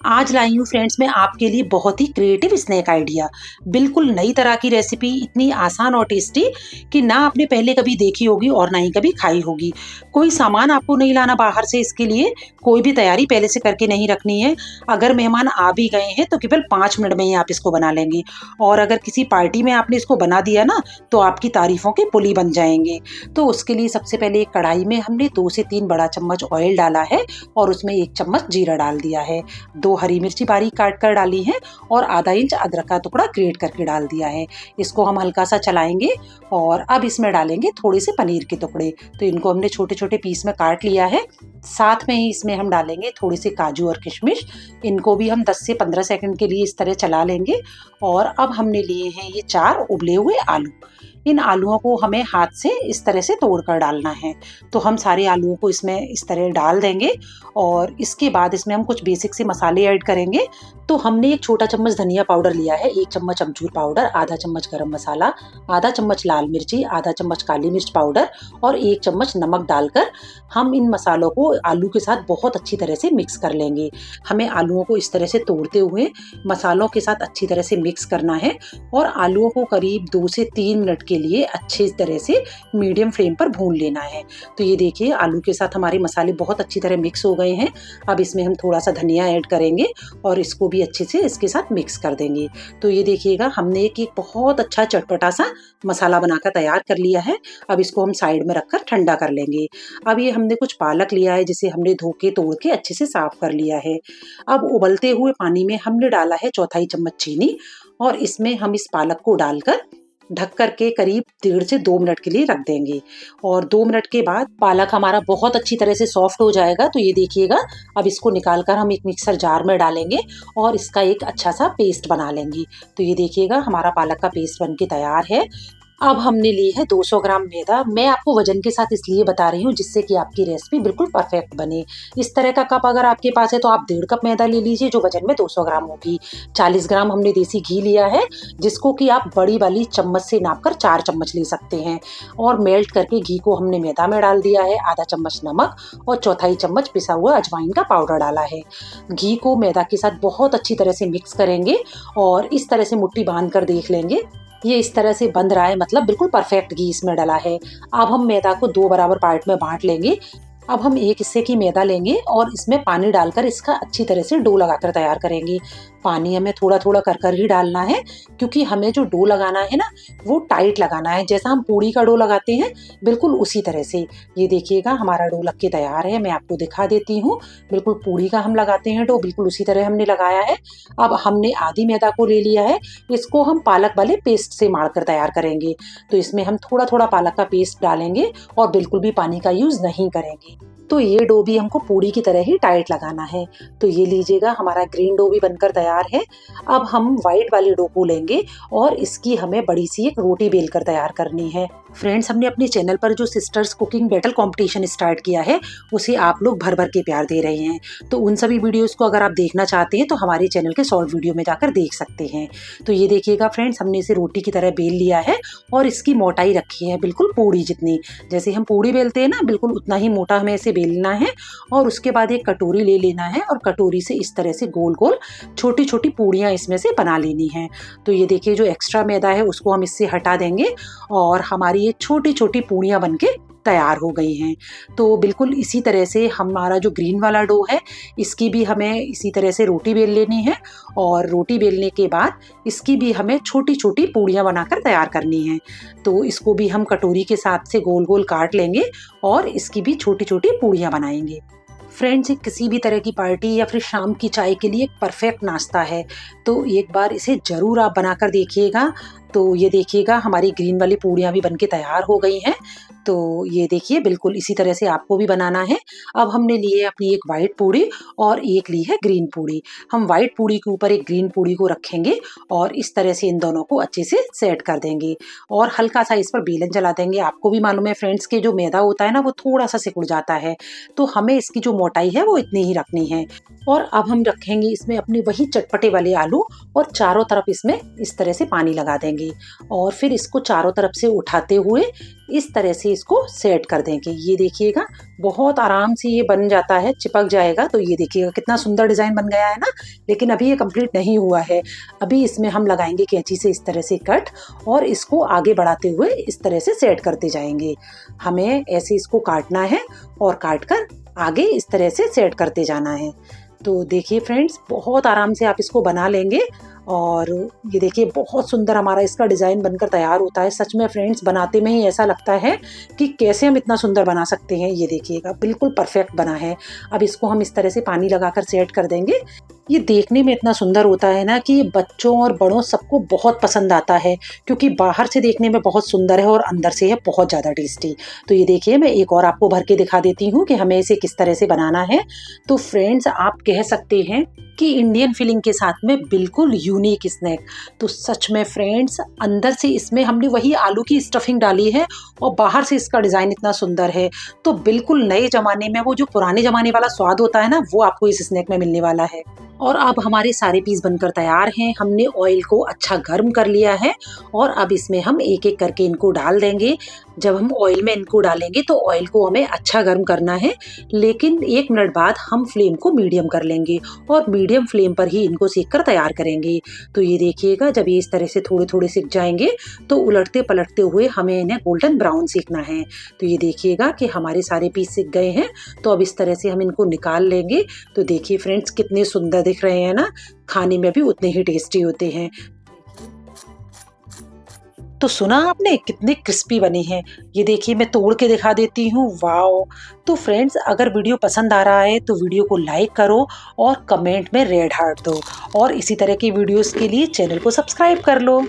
आज लाई हूँ फ्रेंड्स मैं आपके लिए बहुत ही क्रिएटिव स्नैक आइडिया। बिल्कुल नई तरह की रेसिपी, इतनी आसान और टेस्टी कि ना आपने पहले कभी देखी होगी और ना ही कभी खाई होगी। कोई सामान आपको नहीं लाना बाहर से, इसके लिए कोई भी तैयारी पहले से करके नहीं रखनी है। अगर मेहमान आ भी गए हैं तो केवल 5 मिनट में ही आप इसको बना लेंगे। और अगर किसी पार्टी में आपने इसको बना दिया ना तो आपकी तारीफों के पुली बन जाएंगे। तो उसके लिए सबसे पहले एक कढ़ाई में हमने 2 से 3 बड़ा चम्मच ऑयल डाला है और उसमें 1 चम्मच जीरा डाल दिया है। 2 हरी मिर्ची बारीक काट कर डाली है और आधा इंच अदरक का टुकड़ा ग्रेट करके डाल दिया है। इसको हम हल्का सा चलाएंगे और अब इसमें डालेंगे थोड़े से पनीर के टुकड़े। तो इनको हमने छोटे छोटे पीस में काट लिया है। साथ में ही इसमें हम डालेंगे थोड़े से काजू और किशमिश। इनको भी हम 10 से 15 सेकंड के लिए इस तरह चला लेंगे। और अब हमने लिए हैं ये 4 उबले हुए आलू। इन आलूओं को हमें हाथ से इस तरह से तोड़कर डालना है। तो हम सारे आलूओं को इसमें इस तरह डाल देंगे और इसके बाद इसमें हम कुछ बेसिक से मसाले ऐड करेंगे। तो हमने 1 छोटा चम्मच धनिया पाउडर लिया है, 1 चम्मच अमचूर पाउडर, आधा चम्मच गरम मसाला, आधा चम्मच लाल मिर्ची, आधा चम्मच काली मिर्च पाउडर और 1 चम्मच नमक डालकर हम इन मसालों को आलू के साथ बहुत अच्छी तरह से मिक्स कर लेंगे। हमें आलूओं को इस तरह से तोड़ते हुए मसालों के साथ अच्छी तरह से मिक्स करना है और आलूओं को करीब 2 से 3 मिनट के लिए अच्छी तरह से मीडियम फ्लेम पर भून लेना है। तो ये देखिए आलू के साथ हमारे मसाले बहुत अच्छी तरह मिक्स हो गए हैं। अब इसमें हम थोड़ा सा धनिया ऐड करेंगे और इसको भी अच्छे से इसके साथ मिक्स कर देंगे। तो ये देखिएगा हमने एक बहुत अच्छा चटपटा सा मसाला बनाकर तैयार कर लिया है। अब इसको हम साइड में रखकर ठंडा कर लेंगे। अब ये हमने कुछ पालक लिया है जिसे हमने धो के तोड़ के अच्छे से साफ कर लिया है। अब उबलते हुए पानी में हमने डाला है 1/4 चम्मच चीनी और इसमें हम इस पालक को डालकर ढक करके करीब 1.5 से 2 मिनट के लिए रख देंगे। और 2 मिनट के बाद पालक हमारा बहुत अच्छी तरह से सॉफ्ट हो जाएगा। तो ये देखिएगा अब इसको निकाल कर हम एक मिक्सर जार में डालेंगे और इसका एक अच्छा सा पेस्ट बना लेंगे। तो ये देखिएगा हमारा पालक का पेस्ट बन के तैयार है। अब हमने ली है 200 ग्राम मैदा। मैं आपको वजन के साथ इसलिए बता रही हूँ जिससे कि आपकी रेसिपी बिल्कुल परफेक्ट बने। इस तरह का कप अगर आपके पास है तो आप 1.5 कप मैदा ले लीजिए जो वजन में 200 ग्राम होगी। 40 ग्राम हमने देसी घी लिया है जिसको कि आप बड़ी वाली चम्मच से नापकर 4 चम्मच ले सकते हैं। और मेल्ट करके घी को हमने मैदा में डाल दिया है। आधा चम्मच नमक और 1/4 चम्मच पिसा हुआ अजवाइन का पाउडर डाला है। घी को मैदा के साथ बहुत अच्छी तरह से मिक्स करेंगे और इस तरह से मुट्ठी बांध कर देख लेंगे। ये इस तरह से बंध रहा है, मतलब बिल्कुल परफेक्ट घी इसमें डला है। अब हम मैदा को 2 बराबर पार्ट में बांट लेंगे। अब हम एक हिस्से की मैदा लेंगे और इसमें पानी डालकर इसका अच्छी तरह से डो लगाकर तैयार करेंगे। पानी हमें थोड़ा थोड़ा कर कर ही डालना है क्योंकि हमें जो डो लगाना है ना वो टाइट लगाना है, जैसा हम पूड़ी का डो लगाते हैं बिल्कुल उसी तरह से। ये देखिएगा हमारा डो लग के तैयार है। मैं आपको दिखा देती हूँ। बिल्कुल पूड़ी का हम लगाते हैं डो, बिल्कुल उसी तरह हमने लगाया है। अब हमने आधी मैदा को ले लिया है। इसको हम पालक वाले पेस्ट से माड़ कर तैयार करेंगे। तो इसमें हम थोड़ा थोड़ा पालक का पेस्ट डालेंगे और बिल्कुल भी पानी का यूज नहीं करेंगे। तो ये डो भी हमको पूड़ी की तरह ही टाइट लगाना है। तो ये लीजिएगा हमारा ग्रीन डो भी बनकर तैयार है। अब हम व्हाइट वाले डो को लेंगे और इसकी हमें बड़ी सी एक रोटी बेलकर तैयार करनी है। फ्रेंड्स हमने अपने चैनल पर जो sisters cooking battle competition start किया है उसे आप लोग भर भर के प्यार दे रहे हैं। तो उन सभी वीडियोस को अगर आप देखना चाहते हैं तो हमारे चैनल के शॉर्ट वीडियो में जाकर देख सकते हैं। तो ये देखिएगा फ्रेंड्स हमने इसे रोटी की तरह बेल लिया है और इसकी मोटाई रखी है बिल्कुल पूड़ी जितनी। जैसे हम पूड़ी बेलते हैं ना बिल्कुल उतना ही मोटा हमें इसे बेलना है। और उसके बाद एक कटोरी ले लेना है और कटोरी से इस तरह से गोल गोल छोटी छोटी पूड़ियाँ इसमें से बना लेनी है। तो ये देखिए जो एक्स्ट्रा मैदा है उसको हम इससे हटा देंगे और हमारी ये छोटी छोटी पूड़ियाँ बनके तैयार हो गई हैं। तो बिल्कुल इसी तरह से हमारा जो ग्रीन वाला डो है इसकी भी हमें इसी तरह से रोटी बेल लेनी है और रोटी बेलने के बाद इसकी भी हमें छोटी छोटी पूड़ियाँ बनाकर तैयार करनी है। तो इसको भी हम कटोरी के साथ से गोल गोल काट लेंगे और इसकी भी छोटी छोटी पूड़ियाँ बनाएंगे। फ्रेंड्स किसी भी तरह की पार्टी या फिर शाम की चाय के लिए एक परफेक्ट नाश्ता है। तो एक बार इसे ज़रूर आप बनाकर देखिएगा। तो ये देखिएगा हमारी ग्रीन वाली पूड़ियाँ भी बनके तैयार हो गई हैं। तो ये देखिए बिल्कुल इसी तरह से आपको भी बनाना है। अब हमने ली है अपनी एक वाइट पूड़ी और एक ली है ग्रीन पूड़ी। हम वाइट पूड़ी के ऊपर एक ग्रीन पूड़ी को रखेंगे और इस तरह से इन दोनों को अच्छे से सेट कर देंगे और हल्का सा इस पर बेलन जला देंगे। आपको भी मालूम है फ्रेंड्स के जो मैदा होता है ना वो थोड़ा सा सिकुड़ जाता है। तो हमें इसकी जो मोटाई है वो इतनी ही रखनी है। और अब हम रखेंगे इसमें अपने वही चटपटे वाले आलू और चारों तरफ इसमें इस तरह से पानी लगा देंगे और फिर इसको चारों तरफ से उठाते हुए इस तरह से इसको सेट कर देंगे। ये देखिएगा बहुत आराम से ये बन जाता है, चिपक जाएगा। तो ये देखिएगा कितना सुंदर डिज़ाइन बन गया है ना। लेकिन अभी ये कंप्लीट नहीं हुआ है। अभी इसमें हम लगाएंगे कैंची से इस तरह से कट और इसको आगे बढ़ाते हुए इस तरह से सेट करते जाएंगे। हमें ऐसे इसको काटना है और काट कर आगे इस तरह से सेट करते जाना है। तो देखिए फ्रेंड्स, बहुत आराम से आप इसको बना लेंगे और ये देखिए बहुत सुंदर हमारा इसका डिज़ाइन बनकर तैयार होता है। सच में फ्रेंड्स, बनाते में ही ऐसा लगता है कि कैसे हम इतना सुंदर बना सकते हैं। ये देखिएगा बिल्कुल परफेक्ट बना है। अब इसको हम इस तरह से पानी लगाकर सेट कर देंगे। ये देखने में इतना सुंदर होता है ना कि ये बच्चों और बड़ों सबको बहुत पसंद आता है, क्योंकि बाहर से देखने में बहुत सुंदर है और अंदर से है बहुत ज़्यादा टेस्टी। तो ये देखिए मैं एक और आपको भर के दिखा देती हूँ कि हमें इसे किस तरह से बनाना है। तो फ्रेंड्स, आप कह सकते हैं कि इंडियन फीलिंग के साथ में बिल्कुल यूनिक स्नैक। तो सच में फ्रेंड्स, अंदर से इसमें हमने वही आलू की स्टफिंग डाली है और बाहर से इसका डिज़ाइन इतना सुंदर है। तो बिल्कुल नए ज़माने में वो जो पुराने ज़माने वाला स्वाद होता है ना, वो आपको इस स्नैक में मिलने वाला है। और अब हमारे सारे पीस बनकर तैयार हैं। हमने ऑयल को अच्छा गर्म कर लिया है और अब इसमें हम एक एक करके इनको डाल देंगे। जब हम ऑयल में इनको डालेंगे तो ऑयल को हमें अच्छा गर्म करना है, लेकिन 1 मिनट बाद हम फ्लेम को मीडियम कर लेंगे और मीडियम फ्लेम पर ही इनको सेक कर तैयार करेंगे। तो ये देखिएगा, जब ये इस तरह से थोड़े थोड़े सिक जाएंगे तो उलटते पलटते हुए हमें इन्हें गोल्डन ब्राउन सेकना है। तो ये देखिएगा कि हमारे सारे पीस सिक गए हैं। तो अब इस तरह से हम इनको निकाल लेंगे। तो देखिए फ्रेंड्स, कितने सुंदर दिख रहे हैं ना, खाने में भी उतने ही टेस्टी होते हैं। तो सुना आपने कितने क्रिस्पी बने हैं। ये देखिए मैं तोड़ के दिखा देती हूँ। वाओ। तो फ्रेंड्स, अगर वीडियो पसंद आ रहा है तो वीडियो को लाइक करो और कमेंट में रेड हार्ट दो और इसी तरह की वीडियोस के लिए चैनल को सब्सक्राइब कर लो।